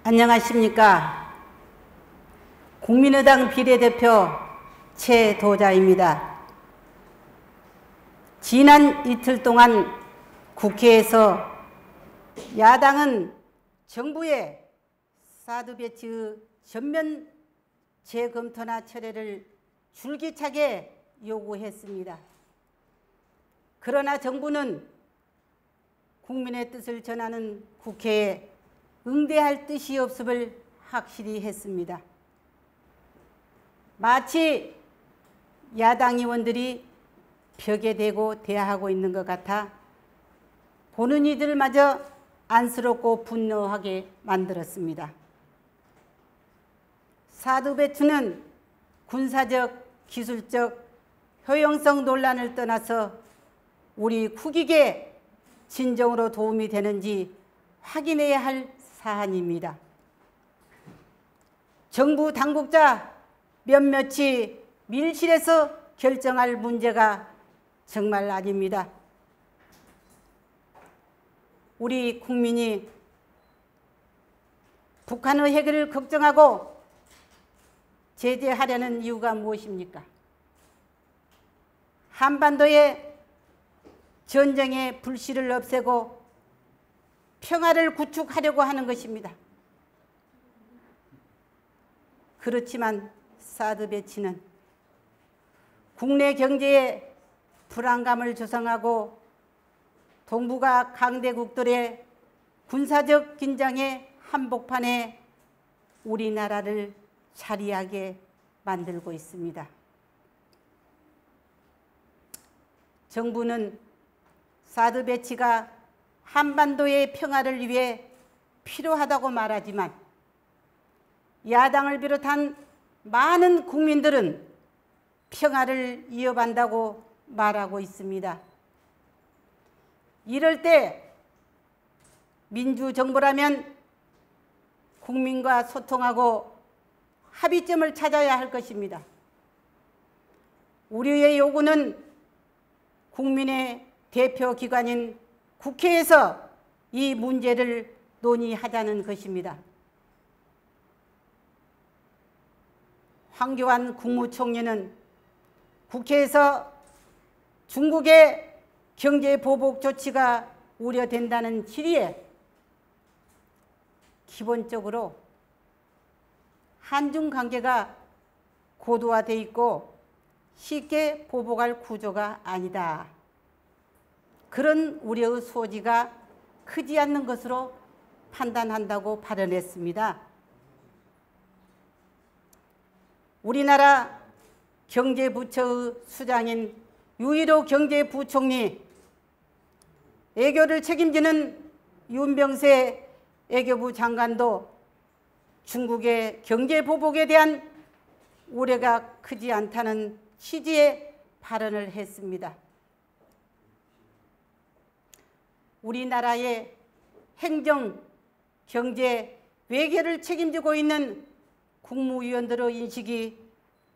안녕하십니까. 국민의당 비례대표 최도자입니다. 지난 이틀 동안 국회에서 야당은 정부의 사드 배치의 전면 재검토나 철회를 줄기차게 요구했습니다. 그러나 정부는 국민의 뜻을 전하는 국회에 응대할 뜻이 없음을 확실히 했습니다. 마치 야당 의원들이 벽에 대고 대화하고 있는 것 같아 보는 이들마저 안쓰럽고 분노하게 만들었습니다. 사드 배치는 군사적, 기술적, 효용성 논란을 떠나서 우리 국익에 진정으로 도움이 되는지 확인해야 할 사안입니다. 정부 당국자 몇몇이 밀실에서 결정할 문제가 정말 아닙니다. 우리 국민이 북한의 핵을 걱정하고 제재하려는 이유가 무엇입니까? 한반도의 전쟁의 불씨를 없애고 평화를 구축하려고 하는 것입니다. 그렇지만 사드 배치는 국내 경제에 불안감을 조성하고 동북아 강대국들의 군사적 긴장의 한복판에 우리나라를 자리하게 만들고 있습니다. 정부는 사드 배치가 한반도의 평화를 위해 필요하다고 말하지만 야당을 비롯한 많은 국민들은 평화를 위협한다고 말하고 있습니다. 이럴 때 민주정부라면 국민과 소통하고 합의점을 찾아야 할 것입니다. 우리의 요구는 국민의 대표기관인 국회에서 이 문제를 논의하자는 것입니다. 황교안 국무총리는 국회에서 중국의 경제보복 조치가 우려된다는 질의에 기본적으로 한중 관계가 고도화되어 있고 쉽게 보복할 구조가 아니다. 그런 우려의 소지가 크지 않는 것으로 판단한다고 발언했습니다. 우리나라 경제부처의 수장인 유일호 경제부총리, 외교를 책임지는 윤병세 외교부 장관도 중국의 경제보복에 대한 우려가 크지 않다는 취지의 발언을 했습니다. 우리나라의 행정, 경제, 외교를 책임지고 있는 국무위원들의 인식이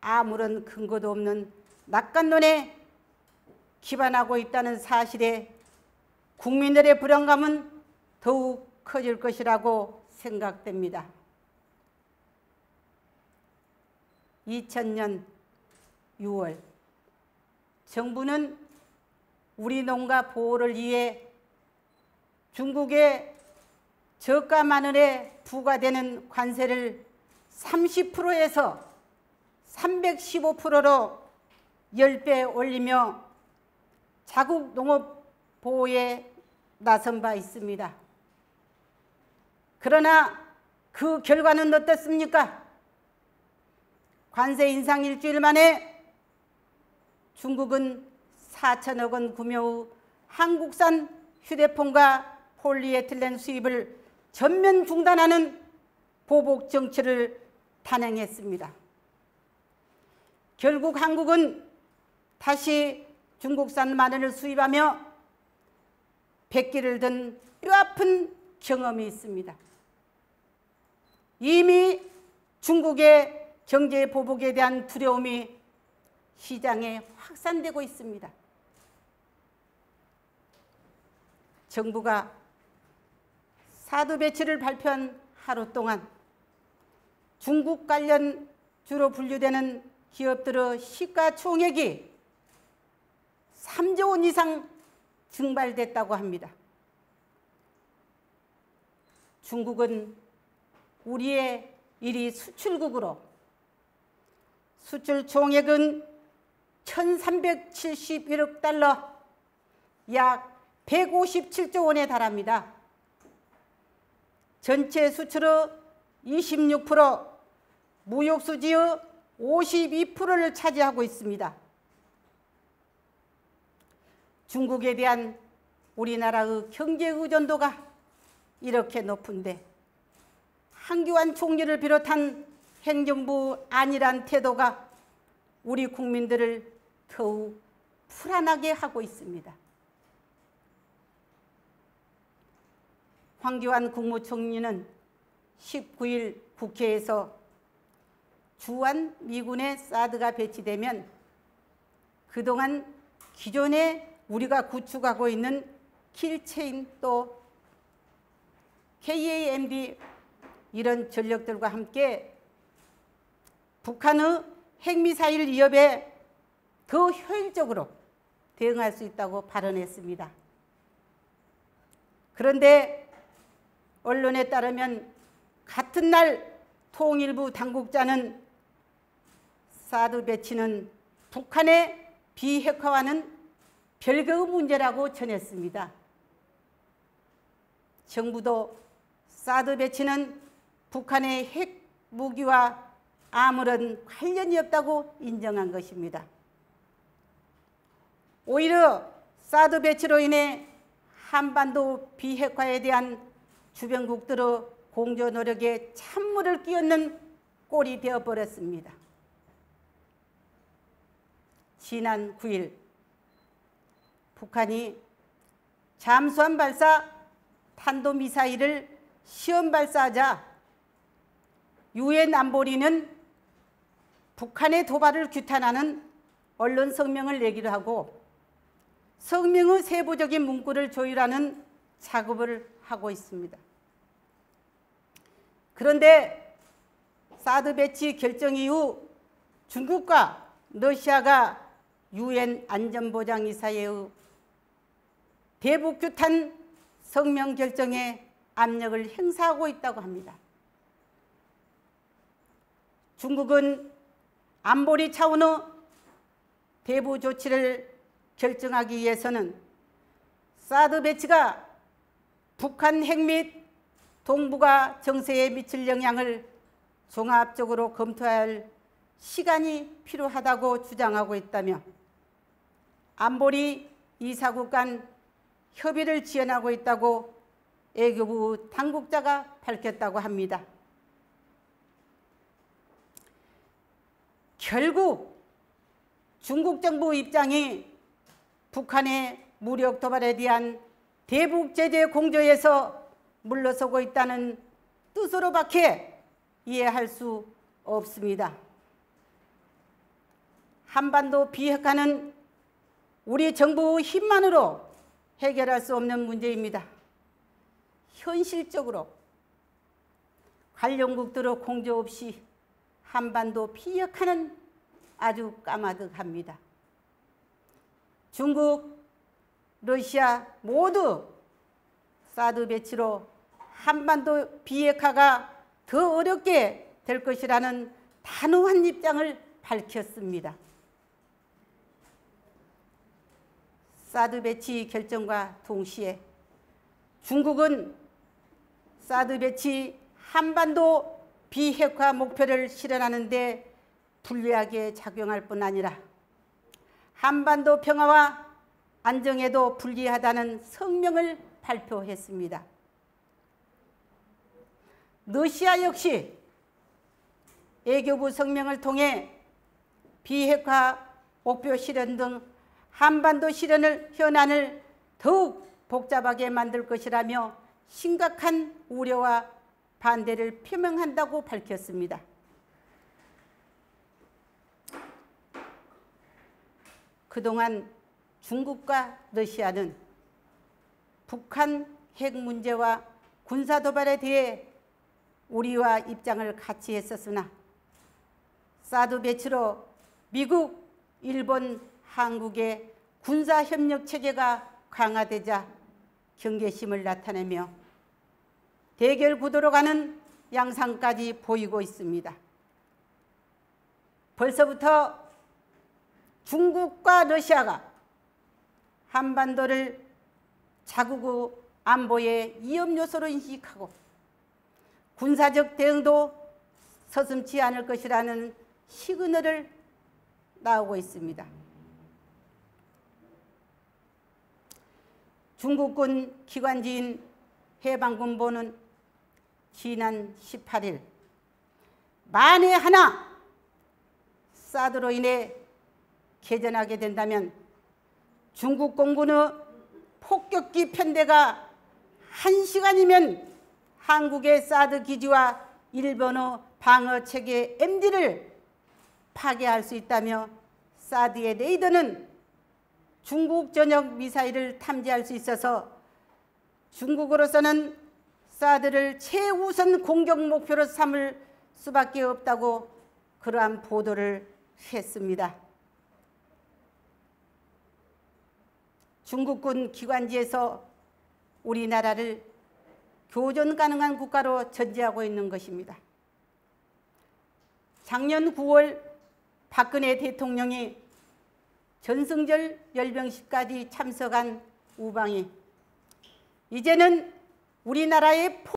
아무런 근거도 없는 낙관론에 기반하고 있다는 사실에 국민들의 불안감은 더욱 커질 것이라고 생각됩니다. 2000년 6월 정부는 우리 농가 보호를 위해 중국의 저가 마늘에 부과되는 관세를 30%에서 315%로 10배 올리며 자국 농업 보호에 나선 바 있습니다. 그러나 그 결과는 어떻습니까? 관세 인상 일주일 만에 중국은 4천억 원 규모의 한국산 휴대폰과 폴리에틸렌 수입을 전면 중단하는 보복 정책을 단행했습니다. 결국 한국은 다시 중국산 마늘을 수입하며 백기를 든 뼈아픈 경험이 있습니다. 이미 중국의 경제 보복에 대한 두려움이 시장에 확산되고 있습니다. 정부가 사드 배치를 발표한 하루 동안 중국 관련 주로 분류되는 기업들의 시가총액이 3조 원 이상 증발됐다고 합니다. 중국은 우리의 1위 수출국으로 수출 총액은 1371억 달러, 약 157조 원에 달합니다. 전체 수출의 26%, 무역수지의 52%를 차지하고 있습니다. 중국에 대한 우리나라의 경제 의존도가 이렇게 높은데 한교안 총리를 비롯한 행정부 안일한 태도가 우리 국민들을 더욱 불안하게 하고 있습니다. 황교안 국무총리는 19일 국회에서 주한 미군의 사드가 배치되면 그동안 기존에 우리가 구축하고 있는 킬체인 또 KAMD 이런 전력들과 함께 북한의 핵미사일 위협에 더 효율적으로 대응할 수 있다고 발언했습니다. 그런데 언론에 따르면 같은 날 통일부 당국자는 사드 배치는 북한의 비핵화와는 별개의 문제라고 전했습니다. 정부도 사드 배치는 북한의 핵 무기와 아무런 관련이 없다고 인정한 것입니다. 오히려 사드 배치로 인해 한반도 비핵화에 대한 주변국들의 공조 노력에 찬물을 끼얹는 꼴이 되어버렸습니다. 지난 9일 북한이 잠수함 발사 탄도미사일을 시험 발사하자 유엔 안보리는 북한의 도발을 규탄하는 언론 성명을 내기로 하고 성명의 세부적인 문구를 조율하는 작업을 하고 있습니다. 그런데 사드 배치 결정 이후 중국과 러시아가 유엔 안전보장이사회의 대북 규탄 성명 결정에 압력을 행사하고 있다고 합니다. 중국은 안보리 차원의 대북 조치를 결정하기 위해서는 사드 배치가 북한 핵 및 동북아 정세에 미칠 영향을 종합적으로 검토할 시간이 필요하다고 주장하고 있다며 안보리 이사국 간 협의를 지원하고 있다고 외교부 당국자가 밝혔다고 합니다. 결국 중국 정부 입장이 북한의 무력 도발에 대한 대북 제재 공조에서 물러서고 있다는 뜻으로밖에 이해할 수 없습니다. 한반도 비핵화는 우리 정부의 힘만으로 해결할 수 없는 문제입니다. 현실적으로 관련국들의 공조 없이 한반도 비핵화는 아주 까마득합니다. 중국, 러시아 모두 사드 배치로 한반도 비핵화가 더 어렵게 될 것이라는 단호한 입장을 밝혔습니다. 사드 배치 결정과 동시에 중국은 사드 배치 한반도 비핵화 목표를 실현하는 데 불리하게 작용할 뿐 아니라 한반도 평화와 안정에도 불리하다는 성명을 발표했습니다. 러시아 역시 외교부 성명을 통해 비핵화 목표 실현 등 한반도 실현 현안을 더욱 복잡하게 만들 것이라며 심각한 우려와 반대를 표명한다고 밝혔습니다. 그동안 중국과 러시아는 북한 핵 문제와 군사 도발에 대해 우리와 입장을 같이 했었으나 사드 배치로 미국, 일본, 한국의 군사협력 체계가 강화되자 경계심을 나타내며 대결 구도로 가는 양상까지 보이고 있습니다. 벌써부터 중국과 러시아가 한반도를 자국 안보의 위험 요소로 인식하고 군사적 대응도 서슴지 않을 것이라는 시그널을 나오고 있습니다. 중국군 기관지인 해방군보는 지난 18일 만에 하나 사드로 인해 개전하게 된다면 중국 공군의 폭격기 편대가 1시간이면 한국의 사드 기지와 일본의 방어체계 MD를 파괴할 수 있다며 사드의 레이더는 중국 전역 미사일을 탐지할 수 있어서 중국으로서는 사드를 최우선 공격 목표로 삼을 수밖에 없다고 그러한 보도를 했습니다. 중국군 기관지에서 우리나라를 교전 가능한 국가로 전제하고 있는 것입니다. 작년 9월 박근혜 대통령이 전승절 열병식까지 참석한 우방이 이제는 우리나라의